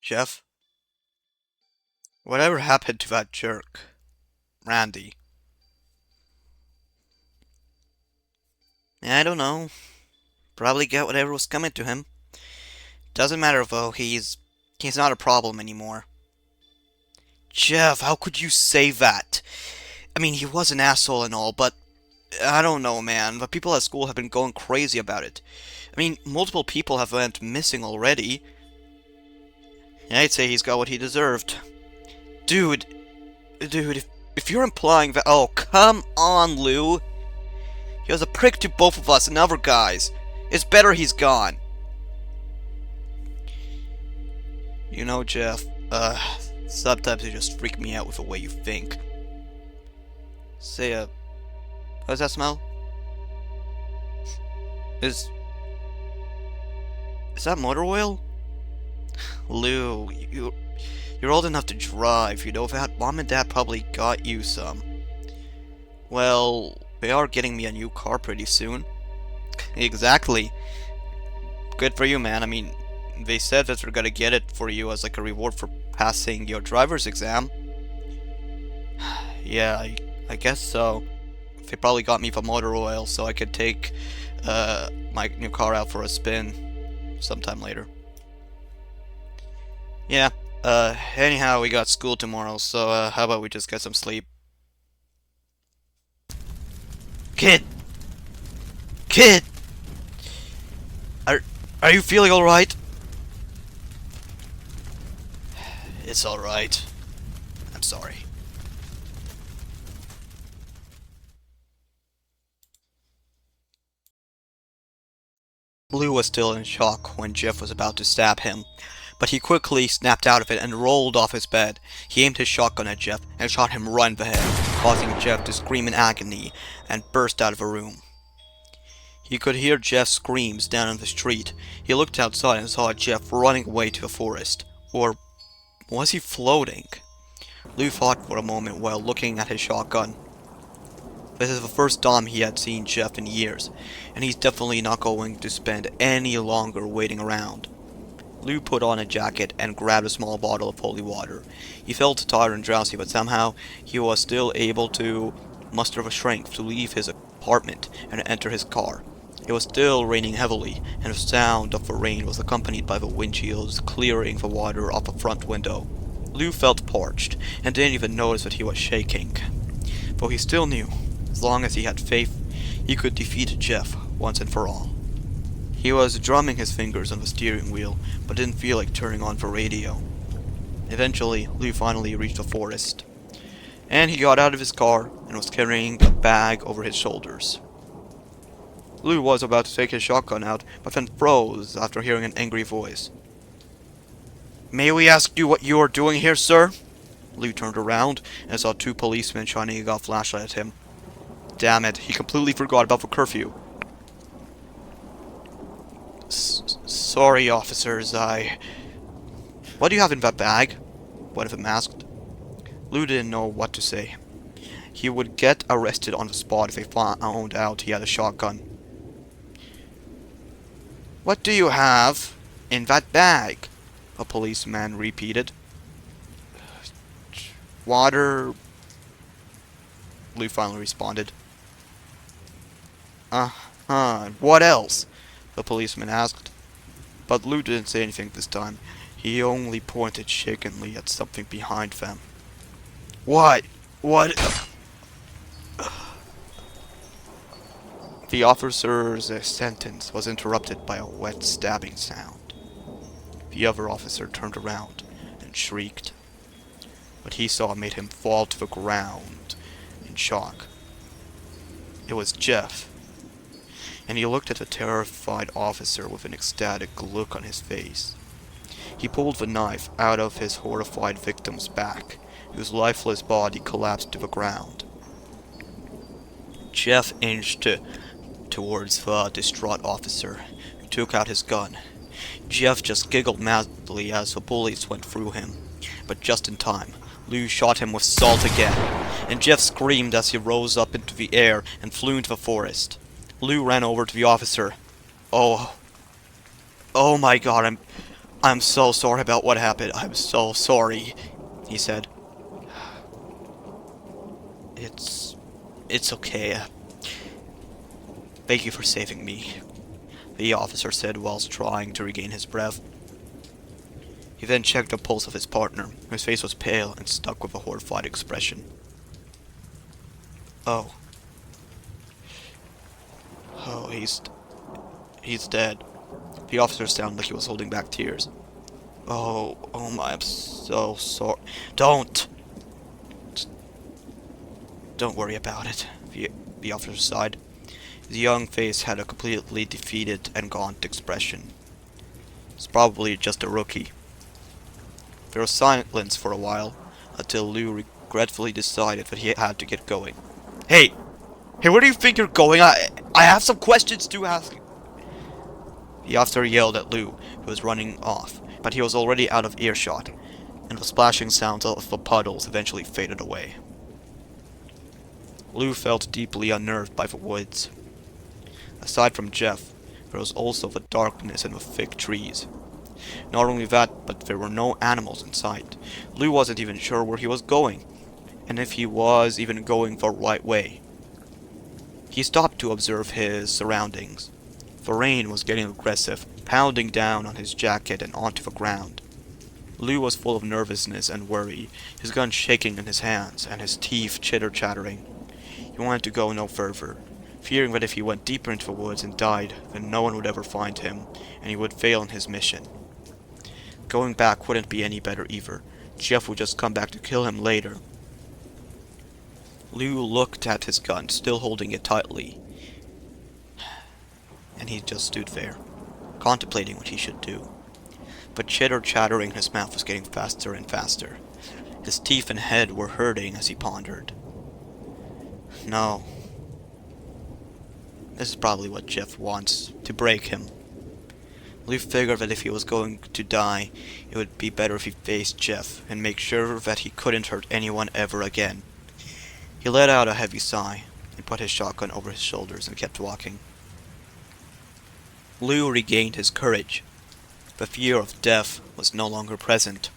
Jeff? Whatever happened to that jerk? Randy? I don't know. Probably got whatever was coming to him. Doesn't matter though, he's not a problem anymore. Jeff, how could you say that? I mean, he was an asshole and all, but I don't know, man. The people at school have been going crazy about it. I mean, multiple people have went missing already. I'd say he's got what he deserved. Dude, if you're implying that... Oh, come on, Lou. He was a prick to both of us and other guys. It's better he's gone. You know, Jeff, sometimes you just freak me out with the way you think. Say, what does that smell? Is that motor oil? Lou, you're old enough to drive, you know that? Mom and Dad probably got you some. Well, they are getting me a new car pretty soon. Exactly. Good for you, man. I mean, they said that they're gonna get it for you as like a reward for passing your driver's exam. Yeah, I guess so. They probably got me the motor oil so I could take my new car out for a spin sometime later. Yeah, anyhow, we got school tomorrow, so how about we just get some sleep? Kid! Kid! Are you feeling alright? It's alright. I'm sorry. Lou was still in shock when Jeff was about to stab him, but he quickly snapped out of it and rolled off his bed. He aimed his shotgun at Jeff and shot him right in the head, causing Jeff to scream in agony and burst out of the room. He could hear Jeff's screams down on the street. He looked outside and saw Jeff running away to the forest. Or was he floating? Lou thought for a moment while looking at his shotgun. This is the first time he had seen Jeff in years, and he's definitely not going to spend any longer waiting around. Lou put on a jacket and grabbed a small bottle of holy water. He felt tired and drowsy, but somehow he was still able to muster the strength to leave his apartment and enter his car. It was still raining heavily, and the sound of the rain was accompanied by the windshields clearing the water off the front window. Lou felt parched, and didn't even notice that he was shaking. Though he still knew, as long as he had faith, he could defeat Jeff once and for all. He was drumming his fingers on the steering wheel, but didn't feel like turning on the radio. Eventually, Lou finally reached the forest, and he got out of his car and was carrying a bag over his shoulders. Lou was about to take his shotgun out, but then froze after hearing an angry voice. "May we ask you what you are doing here, sir?" Lou turned around and saw two policemen shining a flashlight at him. Damn it, he completely forgot about the curfew. Sorry, officers, What do you have in that bag?" one of them asked. Lou didn't know what to say. He would get arrested on the spot if they found out he had a shotgun. "What do you have in that bag?" a policeman repeated. "Water," Lou finally responded. What else?" the policeman asked. But Lou didn't say anything this time. He only pointed shakenly at something behind them. What? The officer's sentence was interrupted by a wet stabbing sound. The other officer turned around and shrieked. What he saw made him fall to the ground in shock. It was Jeff, and he looked at the terrified officer with an ecstatic look on his face. He pulled the knife out of his horrified victim's back, whose lifeless body collapsed to the ground. Jeff inched towards the distraught officer, who took out his gun. Jeff just giggled madly as the bullets went through him, but just in time. Lou shot him with salt again, and Jeff screamed as he rose up into the air and flew into the forest. Lou ran over to the officer. Oh my God, I'm so sorry about what happened. I'm so sorry, he said. It's okay. Thank you for saving me, the officer said whilst trying to regain his breath. He then checked the pulse of his partner, whose face was pale and stuck with a horrified expression. Oh. Oh, he's dead. The officer sounded like he was holding back tears. Oh my, I'm so sorry. Don't worry about it, the officer sighed. His young face had a completely defeated and gaunt expression. It's probably just a rookie. There was silence for a while, until Liu regretfully decided that he had to get going. Hey, where do you think you're going? I have some questions to ask. The officer yelled at Liu, who was running off, but he was already out of earshot, and the splashing sounds of the puddles eventually faded away. Liu felt deeply unnerved by the woods. Aside from Jeff, there was also the darkness and the thick trees. Not only that, but there were no animals in sight. Liu wasn't even sure where he was going, and if he was even going the right way. He stopped to observe his surroundings. The rain was getting aggressive, pounding down on his jacket and onto the ground. Liu was full of nervousness and worry, his gun shaking in his hands and his teeth chitter-chattering. He wanted to go no further, fearing that if he went deeper into the woods and died, then no one would ever find him, and he would fail in his mission. Going back wouldn't be any better either. Jeff would just come back to kill him later. Liu looked at his gun, still holding it tightly. And he just stood there, contemplating what he should do. But chitter-chattering in his mouth was getting faster and faster. His teeth and head were hurting as he pondered. No. This is probably what Jeff wants, to break him. Liu figured that if he was going to die, it would be better if he faced Jeff, and make sure that he couldn't hurt anyone ever again. He let out a heavy sigh, and put his shotgun over his shoulders and kept walking. Liu regained his courage. The fear of death was no longer present.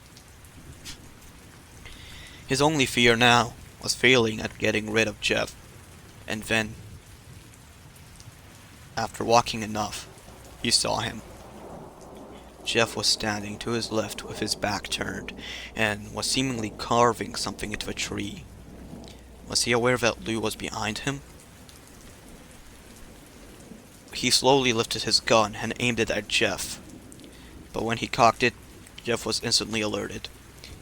His only fear now was failing at getting rid of Jeff. And then, after walking enough, he saw him. Jeff was standing to his left with his back turned, and was seemingly carving something into a tree. Was he aware that Liu was behind him? He slowly lifted his gun and aimed it at Jeff. But when he cocked it, Jeff was instantly alerted.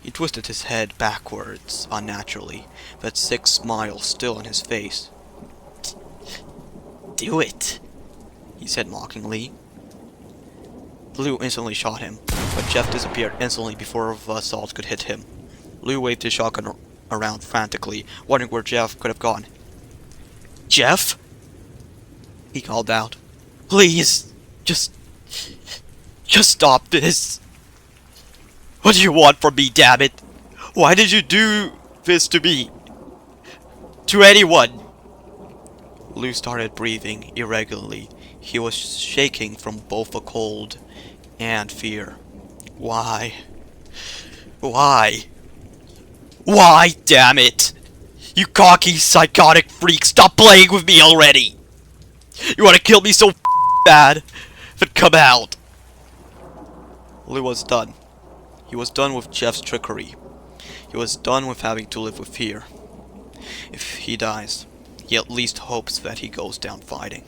He twisted his head backwards, unnaturally, that sick smile still on his face. "Do it," he said mockingly. Liu instantly shot him, but Jeff disappeared instantly before the assault could hit him. Liu waved his shotgun around frantically, wondering where Jeff could have gone. "Jeff?" he called out. "Please, just stop this. What do you want from me, damn it? Why did you do this to me? To anyone?" Liu started breathing irregularly. He was shaking from both the cold and fear. Why? Why, damn it? You cocky, psychotic freak, stop playing with me already! You want to kill me so bad? Then come out! Liu was done. He was done with Jeff's trickery. He was done with having to live with fear. If he dies, he at least hopes that he goes down fighting.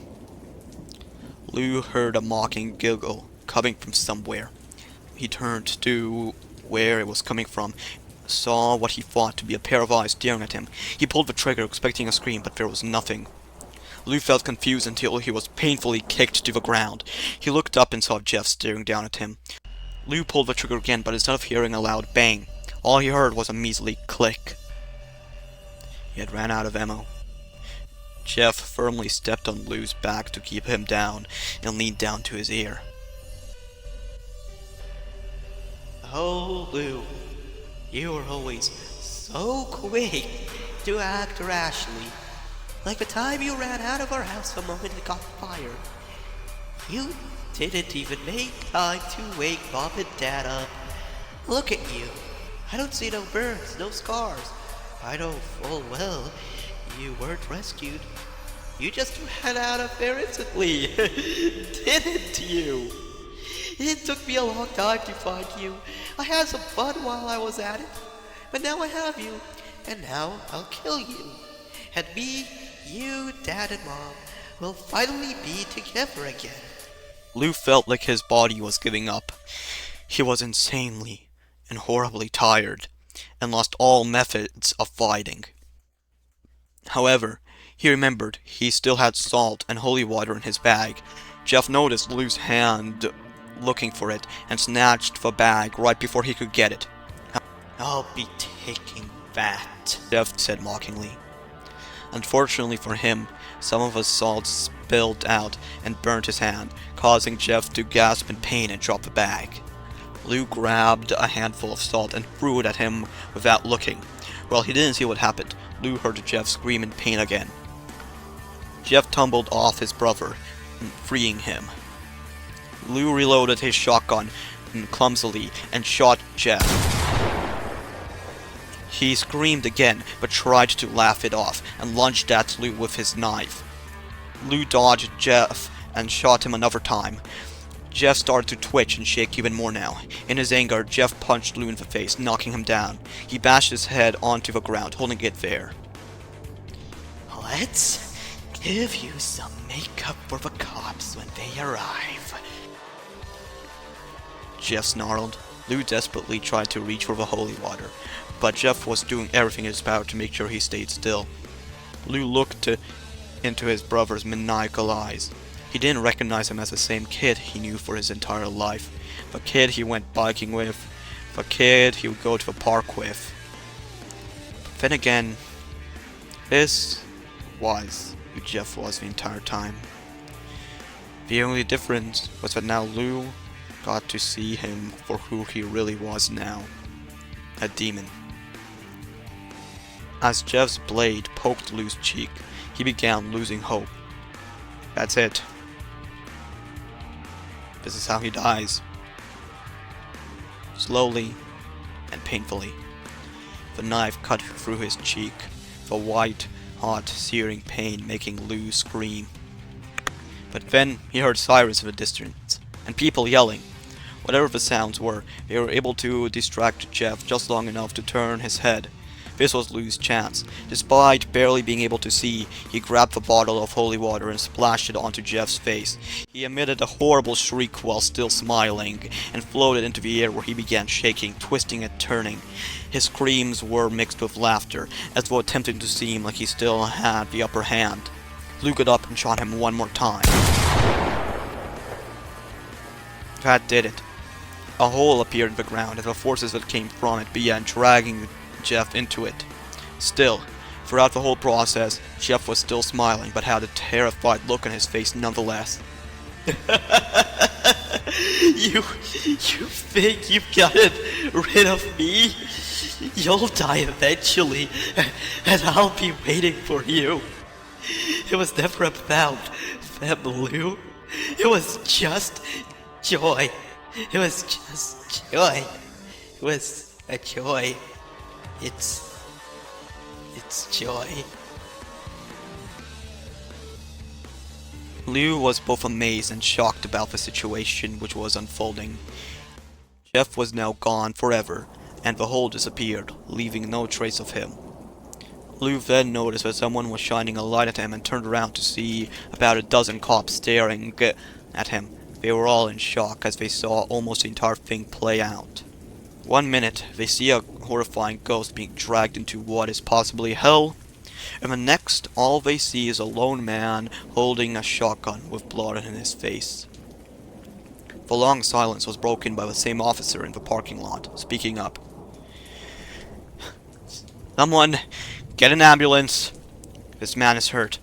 Liu heard a mocking giggle coming from somewhere. He turned to where it was coming from, saw what he thought to be a pair of eyes staring at him. He pulled the trigger, expecting a scream, but there was nothing. Liu felt confused until he was painfully kicked to the ground. He looked up and saw Jeff staring down at him. Liu pulled the trigger again, but instead of hearing a loud bang, all he heard was a measly click. He had ran out of ammo. Jeff firmly stepped on Liu's back to keep him down, and leaned down to his ear. "Oh, Liu, you were always so quick to act rashly. Like the time you ran out of our house the moment it got fired. You didn't even make time to wake Mom and Dad up. Look at you. I don't see no burns, no scars. I know full well you weren't rescued. You just ran out of there instantly, didn't you? It took me a long time to find you. I had some fun while I was at it. But now I have you, and now I'll kill you. And me, you, Dad, and Mom will finally be together again. Liu felt like his body was giving up. He was insanely and horribly tired, and lost all methods of fighting. However, he remembered he still had salt and holy water in his bag. Jeff noticed Liu's hand looking for it, and snatched the bag right before he could get it. I'll be taking that, Jeff said mockingly. Unfortunately for him, some of the salt spilled out and burnt his hand, causing Jeff to gasp in pain and drop the bag. Liu grabbed a handful of salt and threw it at him without looking. While he didn't see what happened, Liu heard Jeff scream in pain again. Jeff tumbled off his brother, freeing him. Liu reloaded his shotgun clumsily and shot Jeff. He screamed again, but tried to laugh it off, and lunged at Liu with his knife. Liu dodged Jeff and shot him another time. Jeff started to twitch and shake even more now. In his anger, Jeff punched Liu in the face, knocking him down. He bashed his head onto the ground, holding it there. Let's give you some makeup for the cops when they arrive. Jeff snarled. Liu desperately tried to reach for the holy water, but Jeff was doing everything in his power to make sure he stayed still. Liu looked into his brother's maniacal eyes. He didn't recognize him as the same kid he knew for his entire life. The kid he went biking with. The kid he would go to the park with. But then again, this was who Jeff was the entire time. The only difference was that now Liu got to see him for who he really was now. A demon. As Jeff's blade poked Liu's cheek, he began losing hope. That's it. This is how he dies. Slowly and painfully. The knife cut through his cheek, the white, hot, searing pain making Liu scream. But then he heard sirens in the distance, and people yelling. Whatever the sounds were, they were able to distract Jeff just long enough to turn his head. This was Liu's chance. Despite barely being able to see, he grabbed the bottle of holy water and splashed it onto Jeff's face. He emitted a horrible shriek while still smiling, and floated into the air where he began shaking, twisting and turning. His screams were mixed with laughter, as though attempting to seem like he still had the upper hand. Liu got up and shot him one more time. That did it. A hole appeared in the ground, and the forces that came from it began dragging Jeff into it. Still, throughout the whole process, Jeff was still smiling, but had a terrified look on his face nonetheless. You think you've gotten rid of me? You'll die eventually, and I'll be waiting for you. It was never about them, Liu. It was just joy. It was just joy. It was a joy. It's joy. Liu was both amazed and shocked about the situation which was unfolding. Jeff was now gone forever, and the hole disappeared, leaving no trace of him. Liu then noticed that someone was shining a light at him and turned around to see about a dozen cops staring at him. They were all in shock as they saw almost the entire thing play out. 1 minute, they see a horrifying ghost being dragged into what is possibly hell, and the next, all they see is a lone man holding a shotgun with blood in his face. The long silence was broken by the same officer in the parking lot, speaking up. "Someone, get an ambulance. This man is hurt.